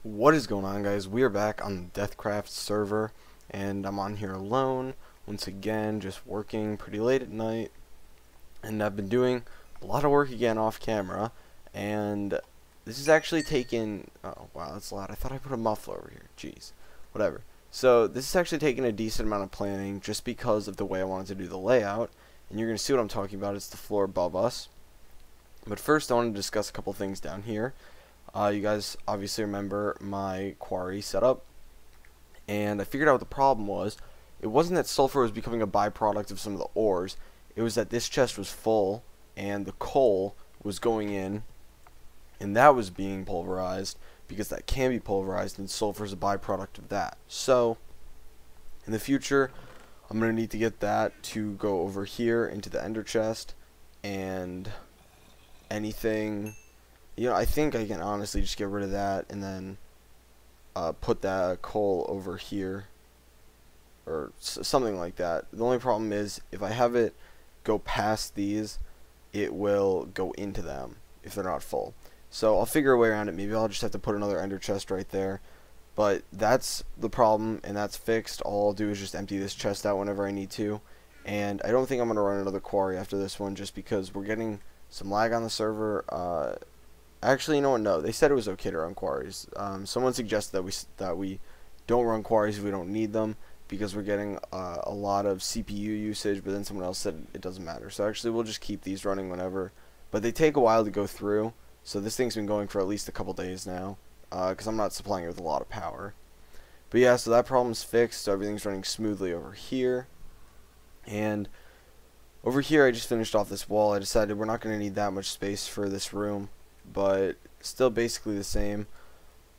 What is going on, guys? We are back on the DeathCraft server, and I'm on here alone once again, just working pretty late at night. And I've been doing a lot of work again off camera, and this is actually taken. Oh wow, that's loud. I thought I put a muffler over here. Jeez, whatever. So this is actually taking a decent amount of planning just because of the way I wanted to do the layout, and you're gonna see what I'm talking about. It's the floor above us. But first, I want to discuss a couple things down here. You guys obviously remember my quarry setup, and I figured out what the problem was. It wasn't that sulfur was becoming a byproduct of some of the ores, it was that this chest was full and the coal was going in, and that was being pulverized because that can be pulverized, and sulfur is a byproduct of that. So in the future, I'm going to need to get that to go over here into the ender chest, and anything, I think I can honestly just get rid of that and then put that coal over here or something like that. The only problem is if I have it go past these, it will go into them if they're not full. So I'll figure a way around it. Maybe I'll just have to put another ender chest right there. But that's the problem, and that's fixed. All I'll do is just empty this chest out whenever I need to. And I don't think I'm going to run another quarry after this one, just because we're getting some lag on the server. Actually, you know what? No, they said it was okay to run quarries. Someone suggested that we don't run quarries if we don't need them because we're getting a lot of CPU usage. But then someone else said it doesn't matter. So actually, we'll just keep these running whenever. But they take a while to go through. So this thing's been going for at least a couple days now because I'm not supplying it with a lot of power. But yeah, so that problem's fixed. So everything's running smoothly over here. And over here, I just finished off this wall. I decided we're not going to need that much space for this room, but still basically the same.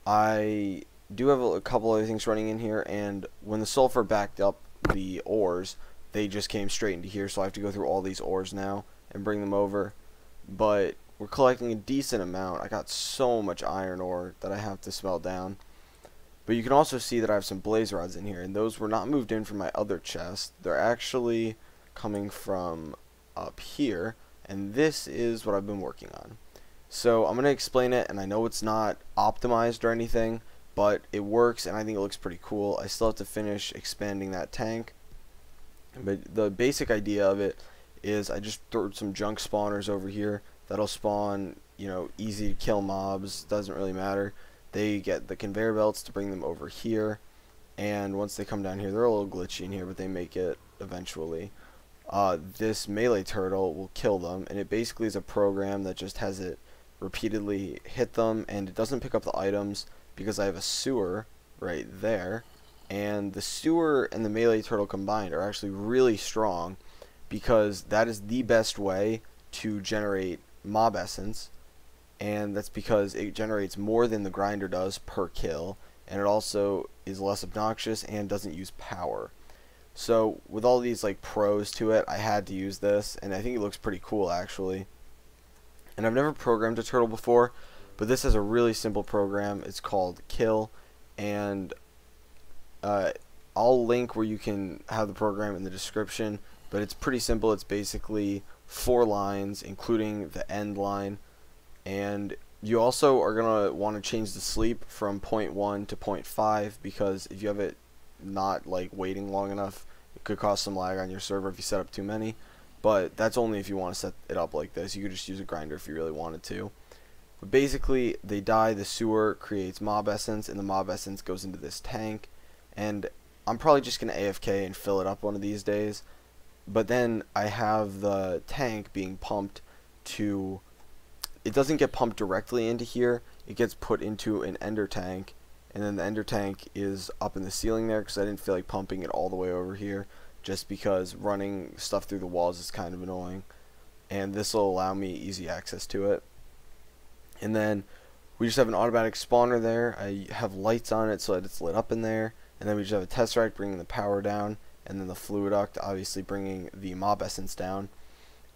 I do have a couple other things running in here, and when the sulfur backed up the ores, they just came straight into here, so I have to go through all these ores now and bring them over. But we're collecting a decent amount. I got so much iron ore that I have to smelt down. But you can also see that I have some blaze rods in here, and those were not moved in from my other chest. They're actually coming from up here, and this is what I've been working on. So I'm going to explain it, and I know it's not optimized or anything, but it works, and I think it looks pretty cool. I still have to finish expanding that tank, but the basic idea of it is I just throw some junk spawners over here that'll spawn, easy to kill mobs. Doesn't really matter. They get the conveyor belts to bring them over here, and once they come down here, they're a little glitchy in here, but they make it eventually. This melee turtle will kill them, and it basically is a program that just has it repeatedly hit them, and it doesn't pick up the items because I have a sewer right there, and the sewer and the melee turtle combined are actually really strong because that is the best way to generate mob essence, and that's because it generates more than the grinder does per kill, and it also is less obnoxious and doesn't use power. So with all these pros to it, I had to use this, and I think it looks pretty cool actually. And I've never programmed a turtle before, but this is a really simple program. It's called Kill, and I'll link where you can have the program in the description, but it's pretty simple. It's basically 4 lines, including the end line, and you also are going to want to change the sleep from 0.1 to 0.5 because if you have it not waiting long enough, it could cause some lag on your server if you set up too many. But that's only if you want to set it up like this. You could just use a grinder if you really wanted to. But basically, they die, the sewer creates mob essence, and the mob essence goes into this tank. And I'm probably just going to AFK and fill it up one of these days. But then I have the tank being pumped to... It doesn't get pumped directly into here. It gets put into an ender tank. And then the ender tank is up in the ceiling there because I didn't feel like pumping it all the way over here, just because running stuff through the walls is kind of annoying. And this will allow me easy access to it. And then we just have an automatic spawner there. I have lights on it so that it's lit up in there. And then we just have a tesseract bringing the power down, and then the fluiduct obviously bringing the mob essence down.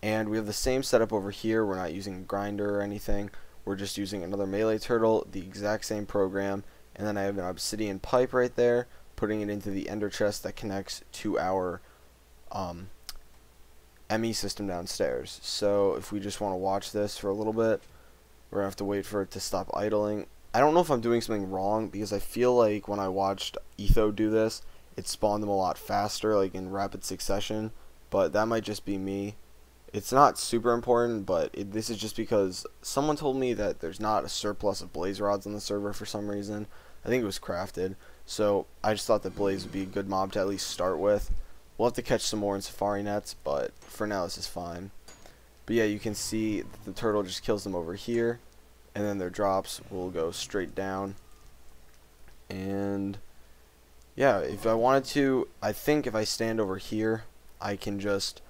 And we have the same setup over here. We're not using a grinder or anything. We're just using another melee turtle, the exact same program. And then I have an obsidian pipe right there, putting it into the ender chest that connects to our ME system downstairs. So if we just want to watch this for a little bit, we're going to have to wait for it to stop idling. I don't know if I'm doing something wrong, because I feel like when I watched Etho do this, it spawned them a lot faster, like in rapid succession, but that might just be me. It's not super important, but this is just because someone told me that there's not a surplus of blaze rods on the server for some reason. I think it was crafted, so I just thought that blaze would be a good mob to at least start with. We'll have to catch some more in safari nets, but for now this is fine. But yeah, you can see that the turtle just kills them over here, and then their drops will go straight down. And yeah, if I wanted to, I think if I stand over here, I can just...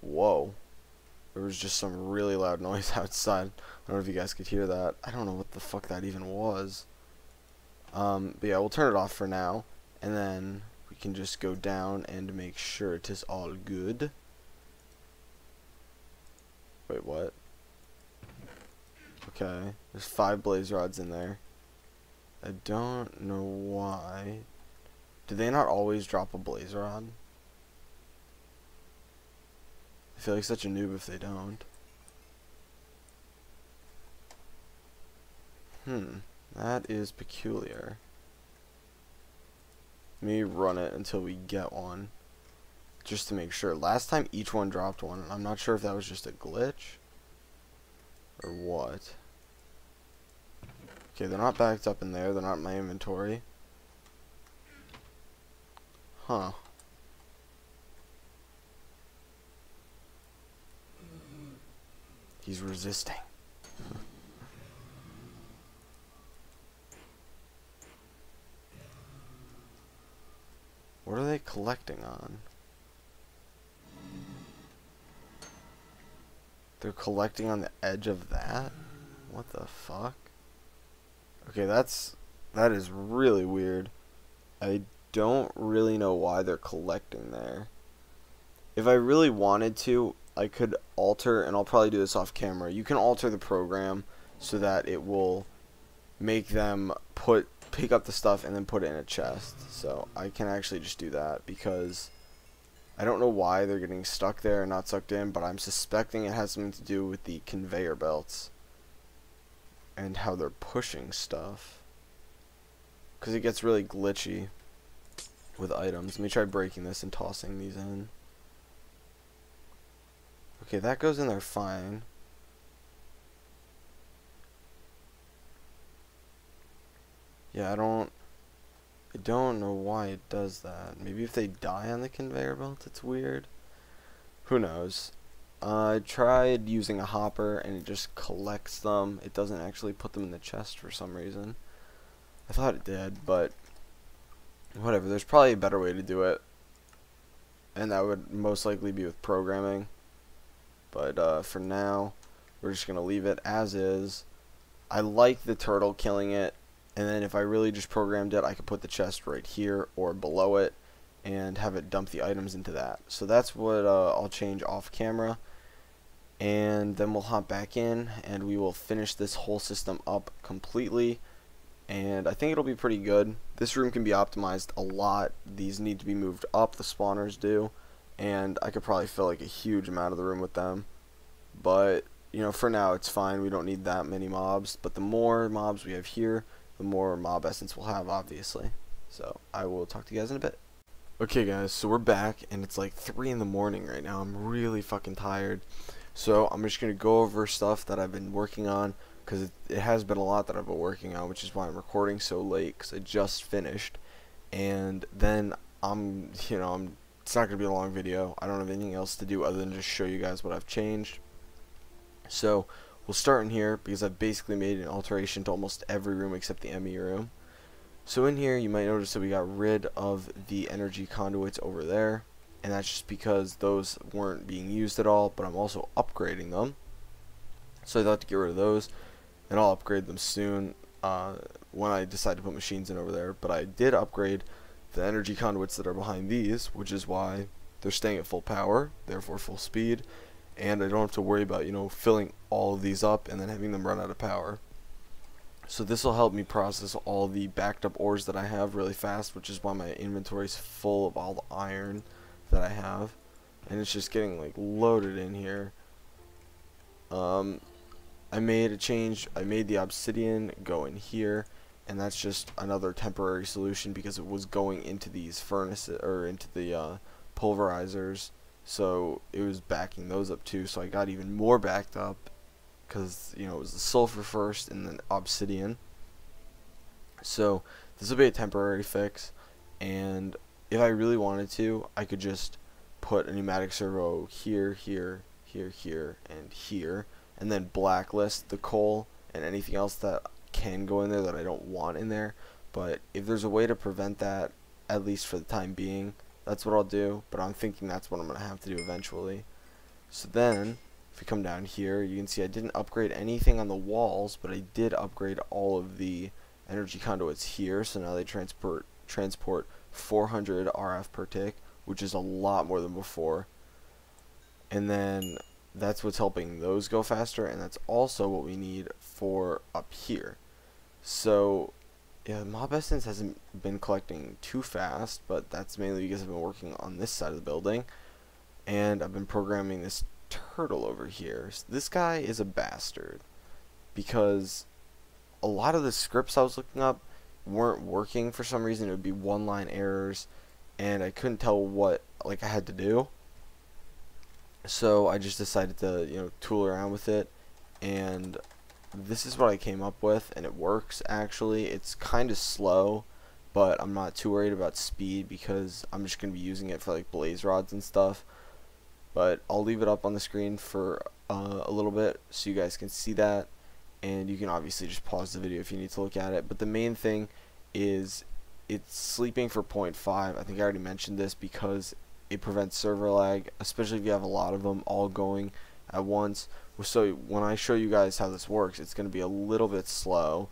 Whoa. There was just some really loud noise outside. I don't know if you guys could hear that. I don't know what the fuck that even was. But yeah, we'll turn it off for now, and then we can just go down and make sure it is all good. Wait, what? Okay, there's 5 blaze rods in there. I don't know why. Do they not always drop a blaze rod? I feel like such a noob if they don't. That is peculiar. Let me run it until we get one, just to make sure. Last time each one dropped one, and I'm not sure if that was just a glitch or what. Okay, they're not backed up in there. They're not in my inventory. Huh. He's resisting. What are they collecting on? They're collecting on the edge of that? What the fuck? Okay, that is really weird. I don't really know why they're collecting there. If I really wanted to, I could alter, and I'll probably do this off camera. You can alter the program so that it will make them pick up the stuff and then put it in a chest. So I can actually just do that, because I don't know why they're getting stuck there and not sucked in, but I'm suspecting it has something to do with the conveyor belts and how they're pushing stuff, because it gets really glitchy with items. Let me try breaking this and tossing these in. Okay, that goes in there fine. Yeah, I don't know why it does that. Maybe if they die on the conveyor belt, it's weird. Who knows? I tried using a hopper and it just collects them. It doesn't actually put them in the chest for some reason. I thought it did, but whatever. There's probably a better way to do it, and that would most likely be with programming. But for now, we're just going to leave it as is. I like the turtle killing it, and then if I really just programmed it, I could put the chest right here or below it and have it dump the items into that. So that's what I'll change off camera, and then we'll hop back in and we will finish this whole system up completely, and I think it'll be pretty good. This room can be optimized a lot. These need to be moved up, the spawners do, and I could probably fill like a huge amount of the room with them, but you know, for now it's fine. We don't need that many mobs, but the more mobs we have here, the more mob essence we'll have, obviously. So I will talk to you guys in a bit. Okay guys, so we're back, and it's like 3 in the morning right now. I'm really fucking tired, so I'm just gonna go over stuff that I've been working on, because it has been a lot that I've been working on, which is why I'm recording so late, because I just finished. And then it's not gonna be a long video. I don't have anything else to do other than just show you guys what I've changed. So we'll start in here, because I've basically made an alteration to almost every room except the ME room. So in here, you might notice that we got rid of the energy conduits over there, and that's just because those weren't being used at all, but I'm also upgrading them. So I'd like to get rid of those, and I'll upgrade them soon when I decide to put machines in over there. But I did upgrade the energy conduits that are behind these, which is why they're staying at full power, therefore full speed, and I don't have to worry about, filling all of these up and then having them run out of power. So this will help me process all the backed up ores that I have really fast, which is why my inventory is full of all the iron that I have, and it's just getting like loaded in here. I I made a change. I made the obsidian go in here, and that's just another temporary solution because it was going into these furnaces or into the pulverizers, so it was backing those up too. So I got even more backed up because it was the sulfur first and then obsidian. So this will be a temporary fix, and if I really wanted to, I could just put a pneumatic servo here, here, here, here, and here, and then blacklist the coal and anything else that can go in there that I don't want in there. But if there's a way to prevent that, at least for the time being, that's what I'll do. But I'm thinking that's what I'm going to have to do eventually. So then, if we come down here, you can see I didn't upgrade anything on the walls, but I did upgrade all of the energy conduits here. So now they transport 400 RF per tick, which is a lot more than before. And then that's what's helping those go faster, and that's also what we need for up here. So yeah, mob essence hasn't been collecting too fast, but that's mainly because I've been working on this side of the building, and I've been programming this turtle over here. So this guy is a bastard because a lot of the scripts I was looking up weren't working for some reason. It would be one-line errors, and I couldn't tell what I had to do. So I just decided to tool around with it, and this is what I came up with, and it works. Actually, it's kind of slow, but I'm not too worried about speed because I'm just gonna be using it for blaze rods and stuff. But I'll leave it up on the screen for a little bit so you guys can see that, and you can obviously just pause the video if you need to look at it. But the main thing is it's sleeping for 0.5. I think I already mentioned this because it prevents server lag, especially if you have a lot of them all going at once. So when I show you guys how this works, it's going to be a little bit slow,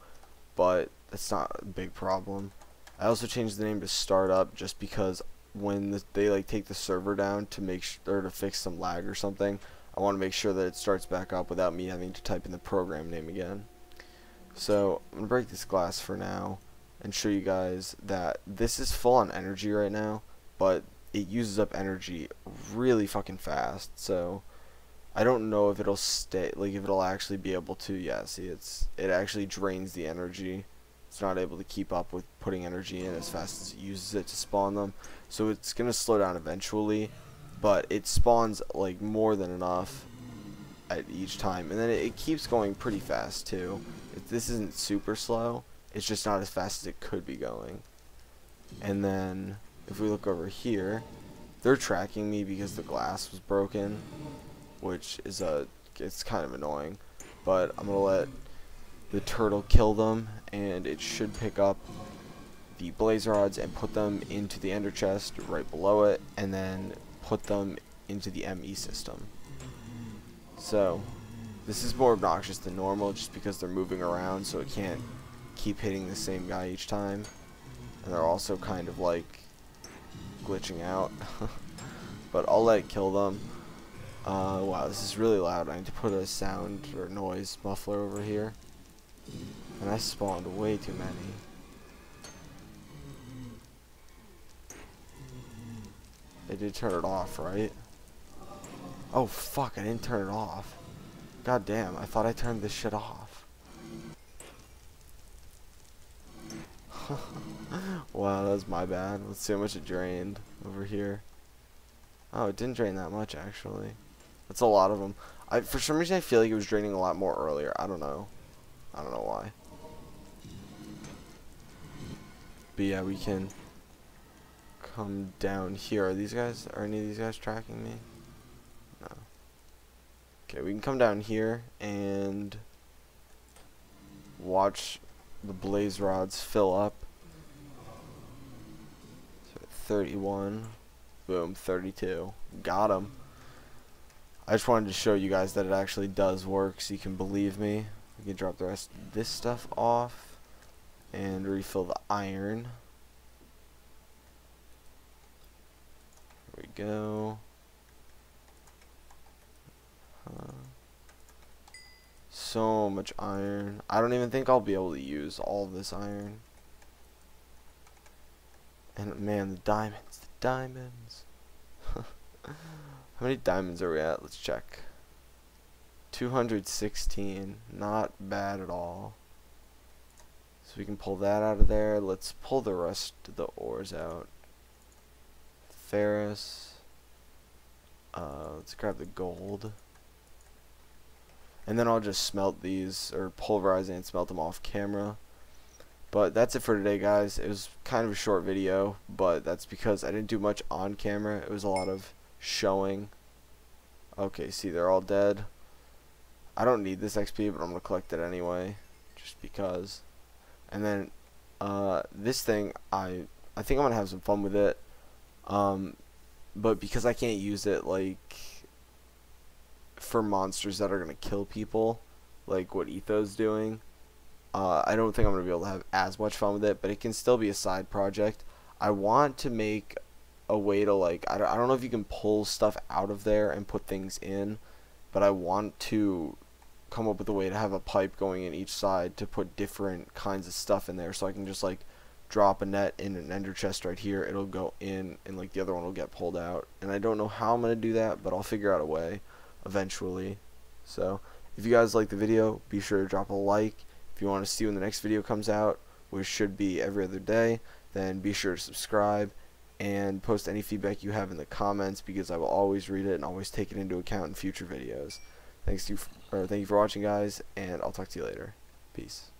but it's not a big problem. I also changed the name to startup just because when they take the server down to to fix some lag or something, I want to make sure that it starts back up without me having to type in the program name again. So I'm going to break this glass for now and show you guys that this is full on energy right now, but it uses up energy really fucking fast. So I don't know if it'll stay, if it'll actually be able to. Yeah, see, it actually drains the energy. It's not able to keep up with putting energy in as fast as it uses it to spawn them. So it's gonna slow down eventually, but it spawns more than enough at each time, and then it keeps going pretty fast too. This isn't super slow. It's just not as fast as it could be going. And then if we look over here, they're tracking me because the glass was broken, which is it's kind of annoying. But I'm gonna let the turtle kill them, and it should pick up the blaze rods and put them into the ender chest right below it, and then put them into the ME system. So this is more obnoxious than normal just because they're moving around, so it can't keep hitting the same guy each time, and they're also kind of glitching out. But I'll let it kill them. Wow, this is really loud. I need to put a sound or noise muffler over here, and I spawned way too many. They did turn it off, right? Oh fuck, I didn't turn it off. God damn, I thought I turned this shit off. Wow, that was my bad. Let's see how much it drained over here. Oh, it didn't drain that much actually. That's a lot of them. For some reason I feel like it was draining a lot more earlier. I don't know why. But yeah, we can come down here. Are any of these guys tracking me? No. Okay, we can come down here and watch the blaze rods fill up. So 31. Boom, 32. Got him. I just wanted to show you guys that it actually does work so you can believe me. We can drop the rest of this stuff off and refill the iron. Here we go. So much iron. I don't even think I'll be able to use all this iron. And man, the diamonds. How many diamonds are we at? Let's check. 216, not bad at all. So we can pull that out of there. Let's pull the rest of the ores out. Ferrous. Let's grab the gold. And then I'll just smelt these, or pulverize and smelt them off camera. But that's it for today, guys. It was kind of a short video, but that's because I didn't do much on camera. It was a lot of showing. Okay, see, they're all dead. I don't need this XP, but I'm going to collect it anyway, just because. And then this thing, I think I'm going to have some fun with it. But because I can't use it, like, for monsters that are going to kill people, like what Etho's doing, I don't think I'm going to be able to have as much fun with it, but it can still be a side project. I want to make a way to, like, I don't know if you can pull stuff out of there and put things in, but I want to come up with a way to have a pipe going in each side to put different kinds of stuff in there, so I can just, like, drop a net in an ender chest right here, it'll go in, and, like, the other one will get pulled out. And I don't know how I'm going to do that, but I'll figure out a way eventually. So if you guys like the video, be sure to drop a like. If you want to see when the next video comes out, which should be every other day, then be sure to subscribe and post any feedback you have in the comments, because I will always read it and always take it into account in future videos. Thank you for watching, guys, and I'll talk to you later. Peace.